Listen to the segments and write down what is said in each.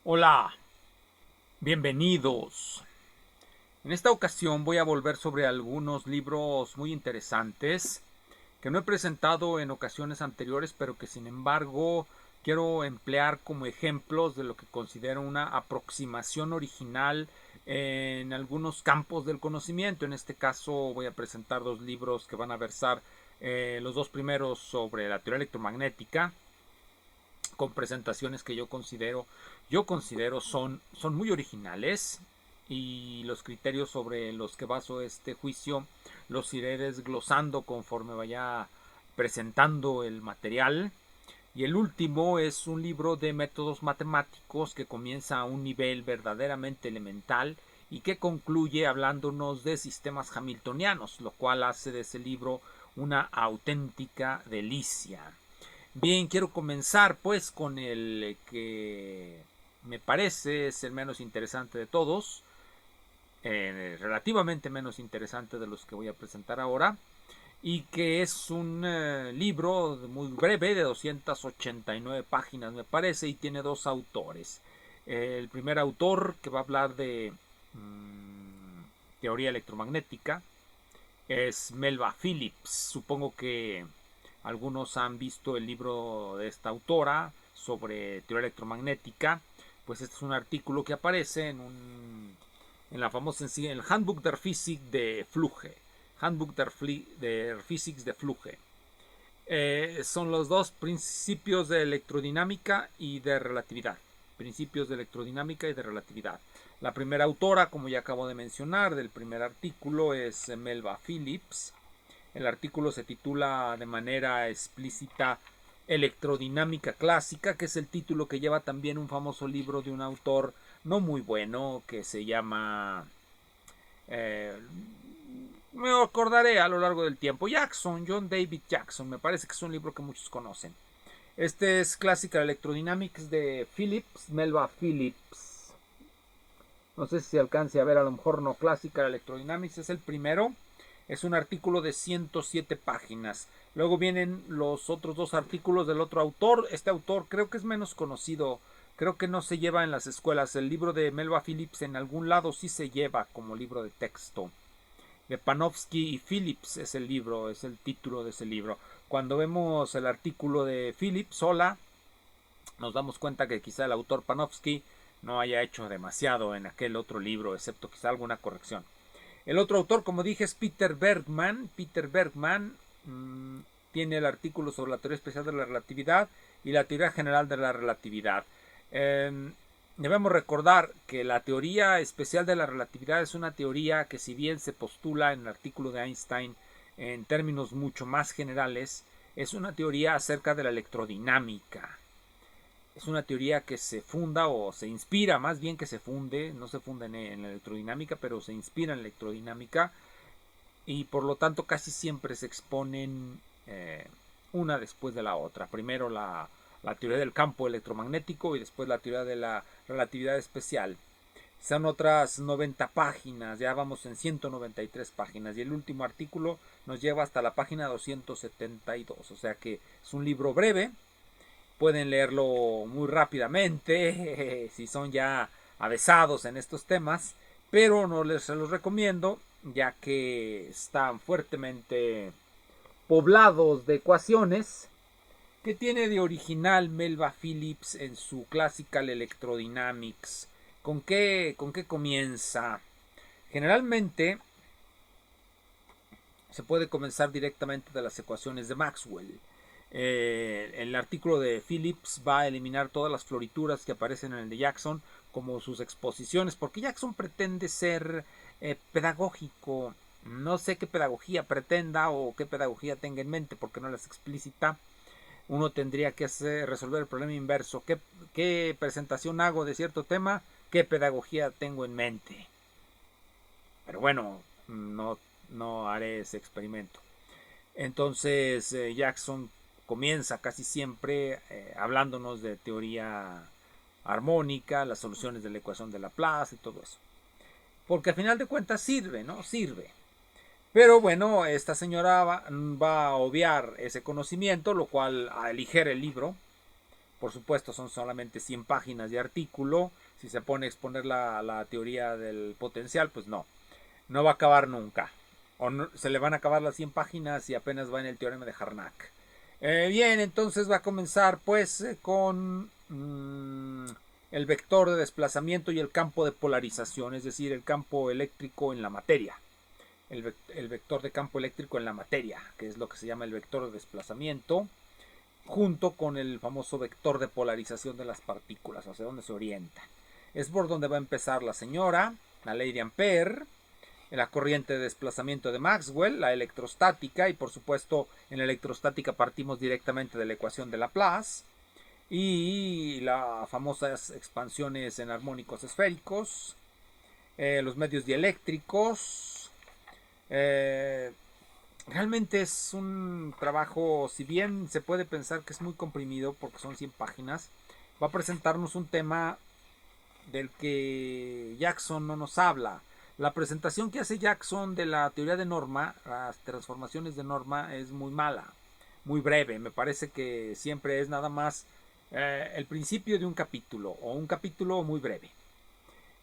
Hola, bienvenidos. En esta ocasión voy a volver sobre algunos libros muy interesantes que no he presentado en ocasiones anteriores, pero que sin embargo quiero emplear como ejemplos de lo que considero una aproximación original en algunos campos del conocimiento. En este caso voy a presentar dos libros que van a versar los dos primeros sobre la teoría electromagnética con presentaciones que yo considero son muy originales, y los criterios sobre los que baso este juicio los iré desglosando conforme vaya presentando el material. Y el último es un libro de métodos matemáticos que comienza a un nivel verdaderamente elemental y que concluye hablándonos de sistemas hamiltonianos, lo cual hace de ese libro una auténtica delicia. Bien, quiero comenzar pues con el que me parece es el menos interesante de todos, relativamente menos interesante de los que voy a presentar ahora, y que es un libro muy breve de 289 páginas me parece, y tiene dos autores. El primer autor, que va a hablar de teoría electromagnética, es Melba Phillips. Supongo que algunos han visto el libro de esta autora sobre teoría electromagnética. Pues este es un artículo que aparece en la famosa en el Handbuch der Physik de Fluge. Handbuch der Physik de Fluge. Son los dos principios de electrodinámica y de relatividad. Principios de electrodinámica y de relatividad. La primera autora, como ya acabo de mencionar, del primer artículo es Melba Phillips. El artículo se titula de manera explícita Electrodinámica Clásica, que es el título que lleva también un famoso libro de un autor no muy bueno que se llama me acordaré a lo largo del tiempo. Jackson, John David Jackson, me parece que es un libro que muchos conocen. Este es Classical Electrodynamics de Phillips, Melba Phillips. No sé si se alcance a ver, a lo mejor no. Classical Electrodynamics es el primero. Es un artículo de 107 páginas. Luego vienen los otros dos artículos del otro autor. Este autor creo que es menos conocido. Creo que no se lleva en las escuelas. El libro de Melba Phillips en algún lado sí se lleva como libro de texto. De Panofsky y Phillips es el libro, es el título de ese libro. Cuando vemos el artículo de Phillips sola, nos damos cuenta que quizá el autor Panofsky no haya hecho demasiado en aquel otro libro, excepto quizá alguna corrección. El otro autor, como dije, es Peter Bergman. Peter Bergman tiene el artículo sobre la teoría especial de la relatividad y la teoría general de la relatividad. Debemos recordar que la teoría especial de la relatividad es una teoría que, si bien se postula en el artículo de Einstein en términos mucho más generales, es una teoría acerca de la electrodinámica. Es una teoría que se funda, o se inspira, más bien que se funde, no se funda en la electrodinámica, pero se inspira en la electrodinámica, y por lo tanto casi siempre se exponen una después de la otra. Primero la teoría del campo electromagnético y después la teoría de la relatividad especial. Son otras 90 páginas, ya vamos en 193 páginas, y el último artículo nos lleva hasta la página 272, o sea que es un libro breve. Pueden leerlo muy rápidamente si son ya avesados en estos temas, pero no les se los recomiendo, ya que están fuertemente poblados de ecuaciones que tiene de original Melba Phillips en su Classical Electrodynamics. ¿Con qué comienza? Generalmente se puede comenzar directamente de las ecuaciones de Maxwell. El artículo de Phillips va a eliminar todas las florituras que aparecen en el de Jackson como sus exposiciones, porque Jackson pretende ser pedagógico. No sé qué pedagogía pretenda o qué pedagogía tenga en mente, porque no las explícita. Uno tendría que resolver el problema inverso. ¿Qué presentación hago de cierto tema? ¿Qué pedagogía tengo en mente? Pero bueno, no haré ese experimento. Entonces Jackson comienza casi siempre hablándonos de teoría armónica, las soluciones de la ecuación de Laplace y todo eso. Porque al final de cuentas sirve, ¿no? Sirve. Pero bueno, esta señora va a obviar ese conocimiento, lo cual aligera el libro, Por supuesto, son solamente 100 páginas de artículo. Si se pone a exponer la teoría del potencial, pues no va a acabar nunca. O no, se le van a acabar las 100 páginas y apenas va en el teorema de Harnack. Bien, entonces va a comenzar pues con el vector de desplazamiento y el campo de polarización, es decir, el campo eléctrico en la materia. El vector de campo eléctrico en la materia, que es lo que se llama el vector de desplazamiento, junto con el famoso vector de polarización de las partículas, hacia dónde se orientan. Es por donde va a empezar la señora, la ley de Ampère, la corriente de desplazamiento de Maxwell, la electrostática, y por supuesto en la electrostática partimos directamente de la ecuación de Laplace, y las famosas expansiones en armónicos esféricos, los medios dieléctricos. Realmente es un trabajo, si bien se puede pensar que es muy comprimido porque son 100 páginas, va a presentarnos un tema del que Jackson no nos habla. La presentación que hace Jackson de la teoría de norma, las transformaciones de norma, es muy mala, muy breve. Me parece que siempre es nada más el principio de un capítulo o un capítulo muy breve.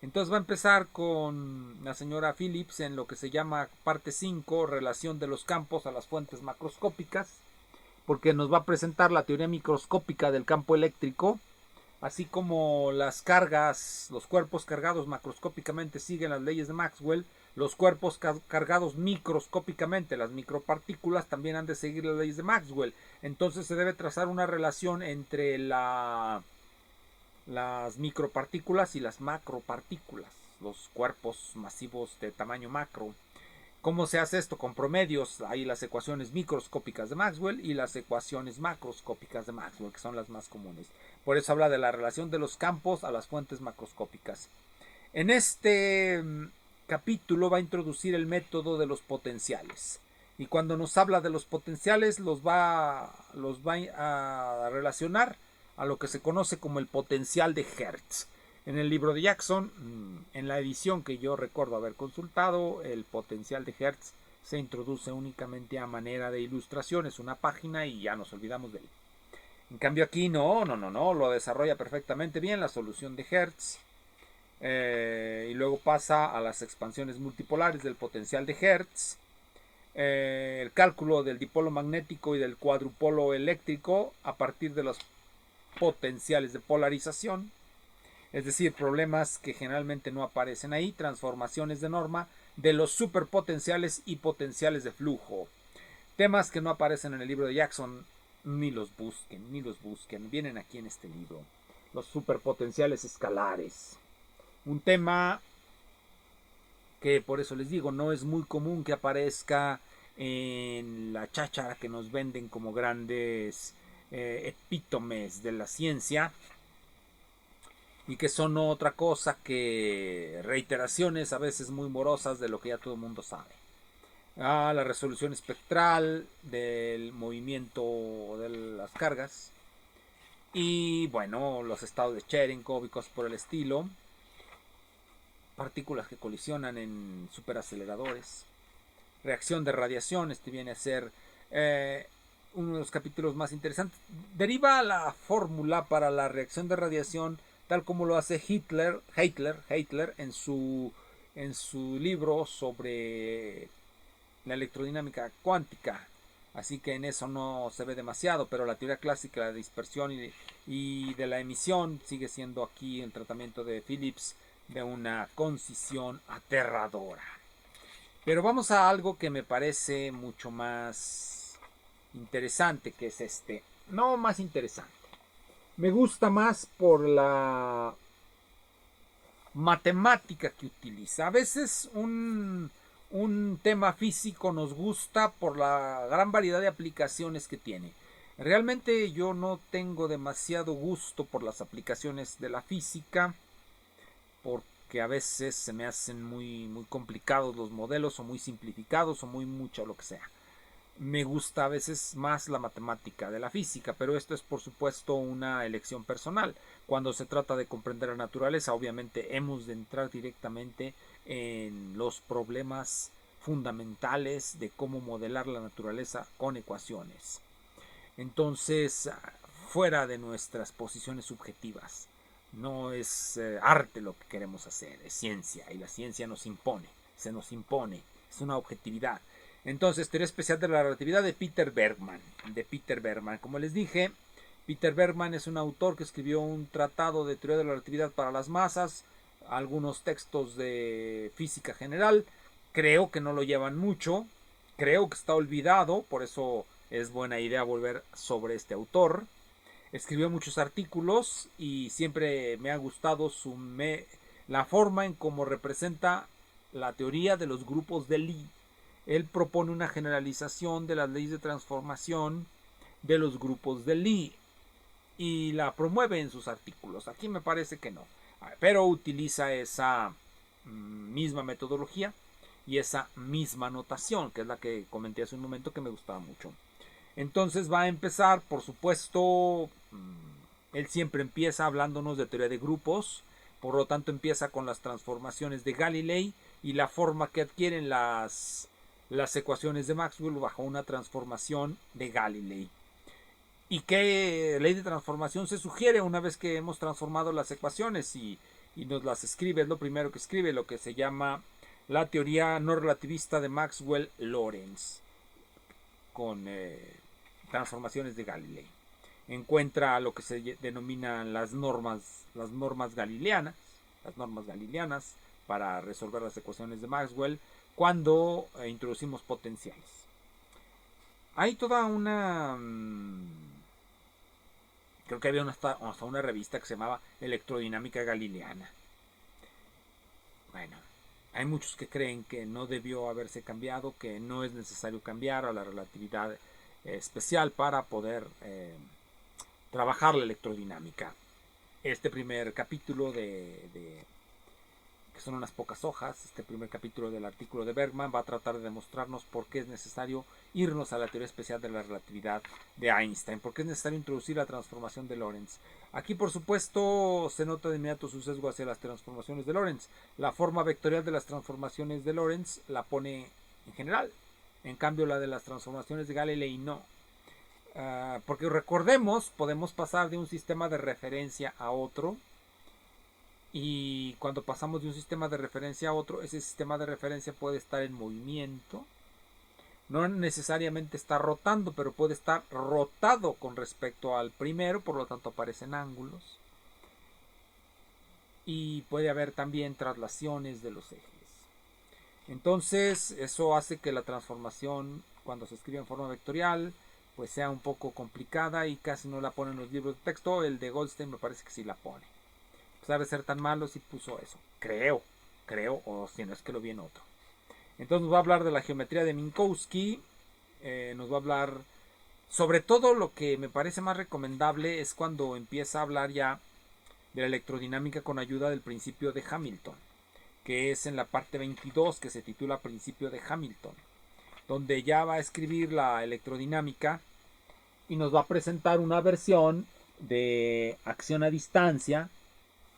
Entonces va a empezar con la señora Phillips en lo que se llama parte 5, relación de los campos a las fuentes macroscópicas, porque nos va a presentar la teoría microscópica del campo eléctrico, así como las cargas, los cuerpos cargados macroscópicamente siguen las leyes de Maxwell, los cuerpos cargados microscópicamente, las micropartículas, también han de seguir las leyes de Maxwell. Entonces se debe trazar una relación entre las micropartículas y las macropartículas, los cuerpos masivos de tamaño macro. ¿Cómo se hace esto? Con promedios. Hay las ecuaciones microscópicas de Maxwell y las ecuaciones macroscópicas de Maxwell, que son las más comunes. Por eso habla de la relación de los campos a las fuentes macroscópicas. En este capítulo va a introducir el método de los potenciales. Y cuando nos habla de los potenciales los va a relacionar a lo que se conoce como el potencial de Hertz. En el libro de Jackson, en la edición que yo recuerdo haber consultado, el potencial de Hertz se introduce únicamente a manera de ilustración, es una página y ya nos olvidamos de él. En cambio aquí no, lo desarrolla perfectamente bien la solución de Hertz. Y luego pasa a las expansiones multipolares del potencial de Hertz. El cálculo del dipolo magnético y del cuadrupolo eléctrico a partir de los potenciales de polarización, es decir, problemas que generalmente no aparecen ahí, transformaciones de norma de los superpotenciales y potenciales de flujo, temas que no aparecen en el libro de Jackson, ni los busquen, vienen aquí en este libro, los superpotenciales escalares, un tema que por eso les digo, no es muy común que aparezca en la cháchara que nos venden como grandes epítomes de la ciencia y que son otra cosa que reiteraciones a veces muy morosas de lo que ya todo el mundo sabe. La resolución espectral del movimiento de las cargas y bueno, los estados de Cherenkov y cosas por el estilo, partículas que colisionan en superaceleradores, reacción de radiación, este viene a ser uno de los capítulos más interesantes. Deriva la fórmula para la reacción de radiación tal como lo hace Hitler en su libro sobre la electrodinámica cuántica. Así que en eso no se ve demasiado, pero la teoría clásica de la dispersión y de la emisión sigue siendo aquí el tratamiento de Phillips de una concisión aterradora. Pero vamos a algo que me parece mucho más interesante, que es este. No más interesante. Me gusta más por la matemática que utiliza. A veces un tema físico nos gusta por la gran variedad de aplicaciones que tiene. Realmente yo no tengo demasiado gusto por las aplicaciones de la física, porque a veces se me hacen muy complicados los modelos, o muy simplificados, o muy mucho, lo que sea. Me gusta a veces más la matemática de la física, pero esto es por supuesto una elección personal. Cuando se trata de comprender la naturaleza, obviamente hemos de entrar directamente en los problemas fundamentales de cómo modelar la naturaleza con ecuaciones. Entonces, fuera de nuestras posiciones subjetivas. No es arte lo que queremos hacer, es ciencia, y la ciencia nos impone, se nos impone, es una objetividad. Entonces, teoría especial de la relatividad de Peter Bergman. Como les dije, Peter Bergman es un autor que escribió un tratado de teoría de la relatividad para las masas, algunos textos de física general. Creo que no lo llevan mucho, creo que está olvidado, por eso es buena idea volver sobre este autor. Escribió muchos artículos y siempre me ha gustado la forma en cómo representa la teoría de los grupos de Lie. Él propone una generalización de las leyes de transformación de los grupos de Lie y la promueve en sus artículos. Aquí me parece que no, pero utiliza esa misma metodología y esa misma notación, que es la que comenté hace un momento, que me gustaba mucho. Entonces va a empezar, por supuesto, él siempre empieza hablándonos de teoría de grupos, por lo tanto empieza con las transformaciones de Galilei y la forma que adquieren las ecuaciones de Maxwell bajo una transformación de Galilei. ¿Y qué ley de transformación se sugiere una vez que hemos transformado las ecuaciones y nos las escribe? Es lo primero que escribe, lo que se llama la teoría no relativista de Maxwell-Lorentz, con transformaciones de Galilei. Encuentra lo que se denominan las normas galileanas para resolver las ecuaciones de Maxwell cuando introducimos potenciales. Hay toda una... creo que había hasta una revista que se llamaba Electrodinámica Galileana. Bueno, hay muchos que creen que no debió haberse cambiado, que no es necesario cambiar a la relatividad especial para poder trabajar la electrodinámica. Este primer capítulo que son unas pocas hojas, este primer capítulo del artículo de Bergman va a tratar de demostrarnos por qué es necesario irnos a la teoría especial de la relatividad de Einstein, por qué es necesario introducir la transformación de Lorentz. Aquí, por supuesto, se nota de inmediato su sesgo hacia las transformaciones de Lorentz. La forma vectorial de las transformaciones de Lorentz la pone en general, en cambio la de las transformaciones de Galilei no. Porque recordemos, podemos pasar de un sistema de referencia a otro, y cuando pasamos de un sistema de referencia a otro, ese sistema de referencia puede estar en movimiento, no necesariamente está rotando, pero puede estar rotado con respecto al primero, por lo tanto aparecen ángulos, y puede haber también traslaciones de los ejes. Entonces eso hace que la transformación, cuando se escribe en forma vectorial, pues sea un poco complicada y casi no la ponen en los libros de texto. El de Goldstein me parece que sí la pone. A pesar de ser tan malo, sí puso eso. Creo, o si no es que lo vi en otro. Entonces nos va a hablar de la geometría de Minkowski. Nos va a hablar, sobre todo lo que me parece más recomendable es cuando empieza a hablar ya de la electrodinámica con ayuda del principio de Hamilton, que es en la parte 22, que se titula Principio de Hamilton, donde ya va a escribir la electrodinámica y nos va a presentar una versión de acción a distancia.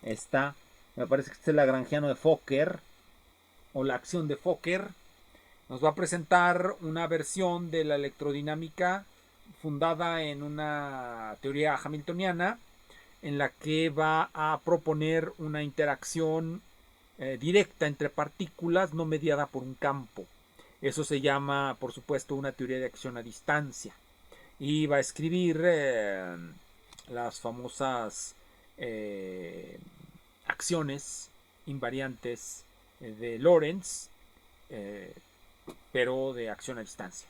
Esta, me parece que este es el lagrangiano de Fokker, o la acción de Fokker. Nos va a presentar una versión de la electrodinámica fundada en una teoría hamiltoniana, en la que va a proponer una interacción directa entre partículas no mediada por un campo. Eso se llama, por supuesto, una teoría de acción a distancia. Y va a escribir las famosas acciones invariantes de Lorentz, pero de acción a distancia.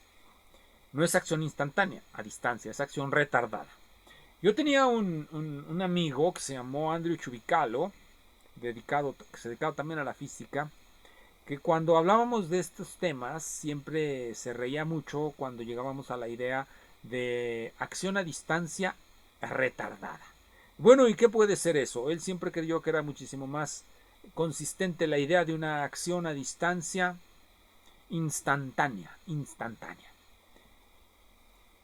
No es acción instantánea a distancia, es acción retardada. Yo tenía un amigo que se llamó Andrew Chubicalo, que se dedicaba también a la física, que cuando hablábamos de estos temas siempre se reía mucho cuando llegábamos a la idea de acción a distancia retardada. Bueno, ¿y qué puede ser eso? Él siempre creyó que era muchísimo más consistente la idea de una acción a distancia instantánea.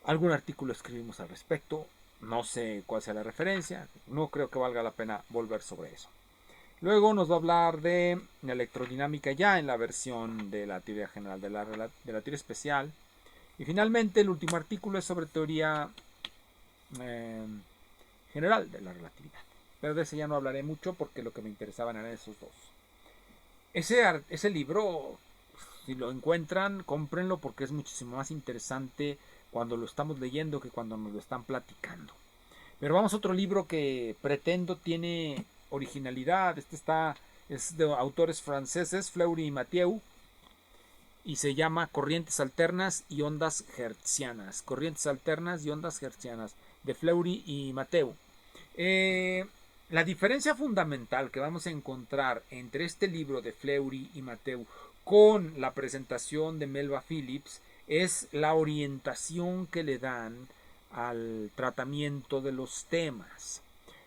Algún artículo escribimos al respecto, no sé cuál sea la referencia, no creo que valga la pena volver sobre eso. Luego nos va a hablar de la electrodinámica ya en la versión de la teoría general, de la teoría especial. Y finalmente el último artículo es sobre teoría eh, general de la relatividad. Pero de ese ya no hablaré mucho porque lo que me interesaban eran esos dos. Ese libro, si lo encuentran, cómprenlo porque es muchísimo más interesante cuando lo estamos leyendo que cuando nos lo están platicando. Pero vamos a otro libro que pretendo tiene originalidad. Es de autores franceses, Fleury y Mathieu, y se llama Corrientes Alternas y Ondas Hertzianas. Corrientes Alternas y Ondas Hertzianas, de Fleury y Mathieu. La diferencia fundamental que vamos a encontrar entre este libro de Fleury y Mathieu con la presentación de Melba Phillips es la orientación que le dan al tratamiento de los temas.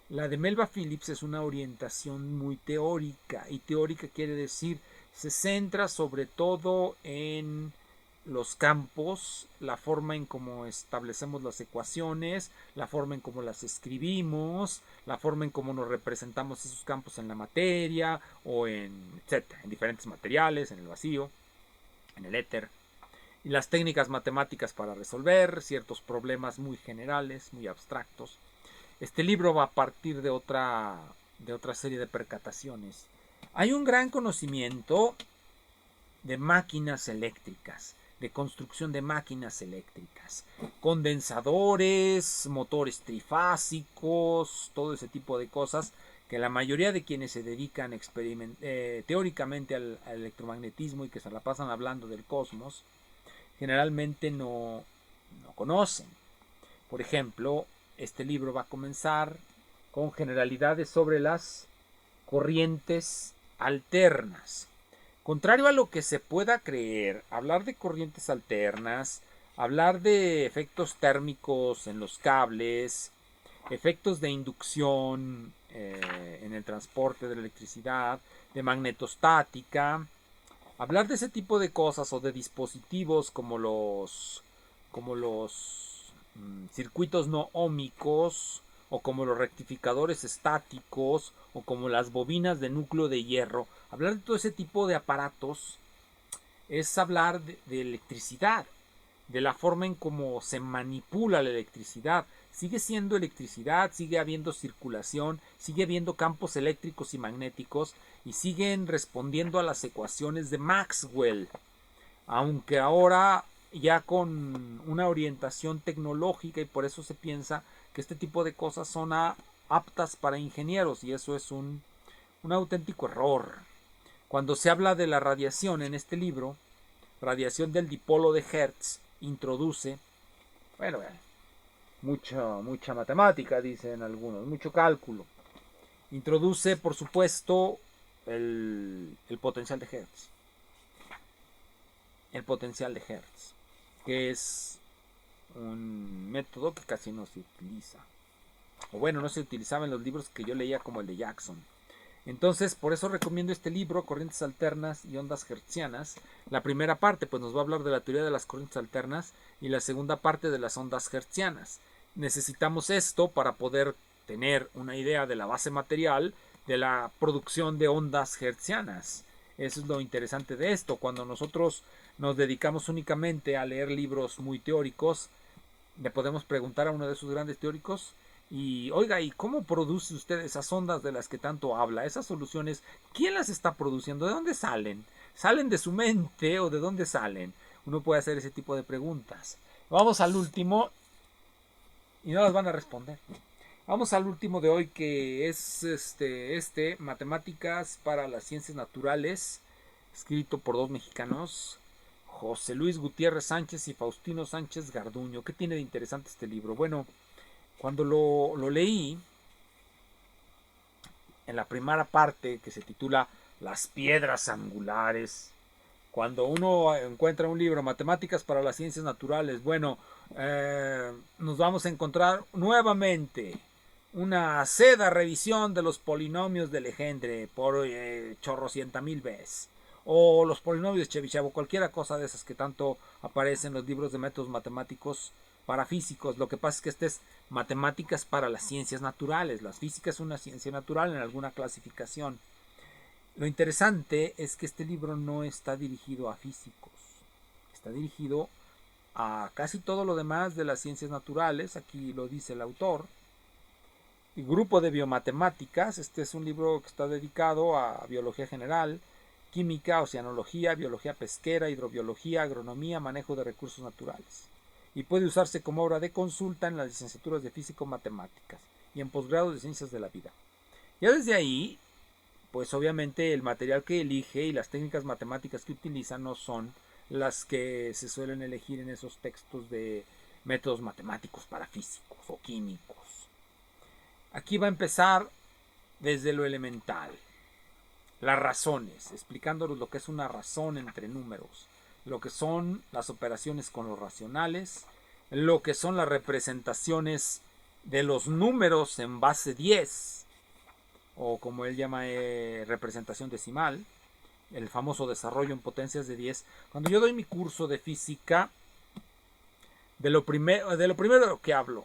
La de Melba Phillips es una orientación muy teórica, y teórica quiere decir se centra sobre todo en los campos, la forma en cómo establecemos las ecuaciones, la forma en cómo las escribimos, la forma en cómo nos representamos esos campos en la materia o en, etcétera, en diferentes materiales, en el vacío, en el éter, y las técnicas matemáticas para resolver ciertos problemas muy generales, muy abstractos. Este libro va a partir de otra serie de percataciones. Hay un gran conocimiento de máquinas eléctricas, de construcción de máquinas eléctricas, condensadores, motores trifásicos, todo ese tipo de cosas que la mayoría de quienes se dedican teóricamente al electromagnetismo y que se la pasan hablando del cosmos, generalmente no conocen. Por ejemplo, este libro va a comenzar con generalidades sobre las corrientes alternas. Contrario a lo que se pueda creer, hablar de corrientes alternas, hablar de efectos térmicos en los cables, efectos de inducción en el transporte de la electricidad, de magnetostática, hablar de ese tipo de cosas o de dispositivos como los circuitos no óhmicos o como los rectificadores estáticos o como las bobinas de núcleo de hierro. Hablar de todo ese tipo de aparatos es hablar de electricidad, de la forma en cómo se manipula la electricidad. Sigue siendo electricidad, sigue habiendo circulación, sigue habiendo campos eléctricos y magnéticos y siguen respondiendo a las ecuaciones de Maxwell, aunque ahora ya con una orientación tecnológica, y por eso se piensa que este tipo de cosas son aptas para ingenieros, y eso es un auténtico error. Cuando se habla de la radiación en este libro, radiación del dipolo de Hertz, introduce, bueno, mucha matemática, dicen algunos, mucho cálculo. Introduce, por supuesto, el potencial de Hertz. El potencial de Hertz, que es un método que casi no se utiliza. O bueno, no se utilizaba en los libros que yo leía como el de Jackson. Entonces, por eso recomiendo este libro, Corrientes Alternas y Ondas Hertzianas. La primera parte, pues nos va a hablar de la teoría de las corrientes alternas, y la segunda parte de las ondas hertzianas. Necesitamos esto para poder tener una idea de la base material de la producción de ondas hertzianas. Eso es lo interesante de esto. Cuando nosotros nos dedicamos únicamente a leer libros muy teóricos, le podemos preguntar a uno de esos grandes teóricos y, oiga, ¿y cómo produce usted esas ondas de las que tanto habla? Esas soluciones, ¿quién las está produciendo? ¿De dónde salen? ¿Salen de su mente o de dónde salen? Uno puede hacer ese tipo de preguntas. Vamos al último y no las van a responder. Vamos al último de hoy, que es Matemáticas para las Ciencias Naturales, escrito por dos mexicanos, José Luis Gutiérrez Sánchez y Faustino Sánchez Garduño. ¿Qué tiene de interesante este libro? Bueno, cuando lo leí, en la primera parte que se titula Las piedras angulares, cuando uno encuentra un libro, Matemáticas para las Ciencias Naturales, bueno, nos vamos a encontrar nuevamente una seda revisión de los polinomios de Legendre por chorrocienta mil veces, o los polinomios de Chebyshev, o cualquier cosa de esas que tanto aparecen en los libros de métodos matemáticos para físicos. Lo que pasa es que este es Matemáticas para las Ciencias Naturales. La física es una ciencia natural en alguna clasificación. Lo interesante es que este libro no está dirigido a físicos, está dirigido a casi todo lo demás de las ciencias naturales, aquí lo dice el autor. Y grupo de biomatemáticas, este es un libro que está dedicado a biología general, química, oceanología, biología pesquera, hidrobiología, agronomía, manejo de recursos naturales. Y puede usarse como obra de consulta en las licenciaturas de físico-matemáticas y en posgrados de ciencias de la vida. Ya desde ahí, pues obviamente el material que elige y las técnicas matemáticas que utiliza no son las que se suelen elegir en esos textos de métodos matemáticos para físicos o químicos. Aquí va a empezar desde lo elemental, las razones, explicándonos lo que es una razón entre números, lo que son las operaciones con los racionales, lo que son las representaciones de los números en base 10, o como él llama representación decimal, el famoso desarrollo en potencias de 10. Cuando yo doy mi curso de física, de lo primero que hablo,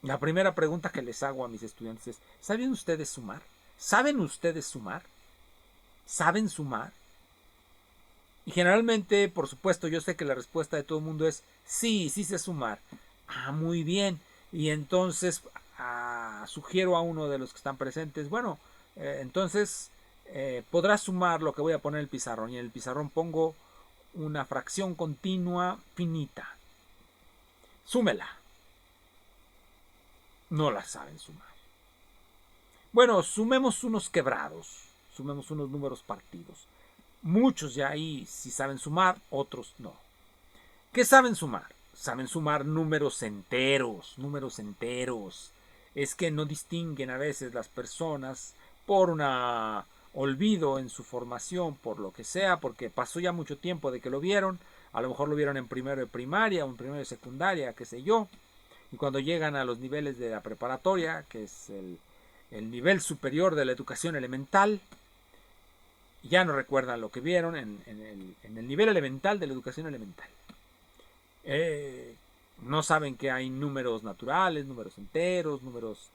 la primera pregunta que les hago a mis estudiantes es, ¿saben ustedes sumar? ¿Saben ustedes sumar? ¿Saben sumar? Y generalmente, por supuesto, yo sé que la respuesta de todo el mundo es sí, sí sé sumar. Ah, muy bien. Y entonces sugiero a uno de los que están presentes, bueno, entonces podrás sumar lo que voy a poner en el pizarrón. Y en el pizarrón pongo una fracción continua finita. Súmela. No la saben sumar. Bueno, sumemos unos quebrados, sumemos unos números partidos. Muchos ya ahí sí saben sumar, otros no. ¿Qué saben sumar? Saben sumar números enteros, números enteros. Es que no distinguen a veces las personas por un olvido en su formación, por lo que sea, porque pasó ya mucho tiempo de que lo vieron, a lo mejor lo vieron en primero de primaria o en primero de secundaria, qué sé yo, y cuando llegan a los niveles de la preparatoria, que es el nivel superior de la educación elemental, ya no recuerdan lo que vieron en el nivel elemental de la educación elemental. No saben que hay números naturales, números enteros, números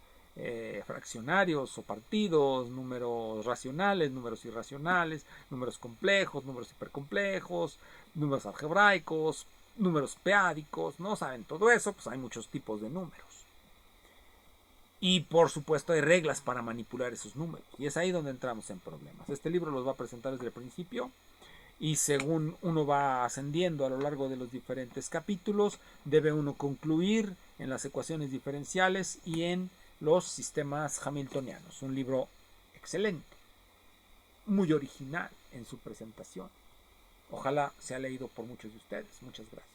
fraccionarios o partidos, números racionales, números irracionales, números complejos, números hipercomplejos, números algebraicos, números peádicos. No saben todo eso, pues hay muchos tipos de números. Y por supuesto hay reglas para manipular esos números. Y es ahí donde entramos en problemas. Este libro los va a presentar desde el principio. Y según uno va ascendiendo a lo largo de los diferentes capítulos, debe uno concluir en las ecuaciones diferenciales y en los sistemas hamiltonianos. Un libro excelente, muy original en su presentación. Ojalá sea leído por muchos de ustedes. Muchas gracias.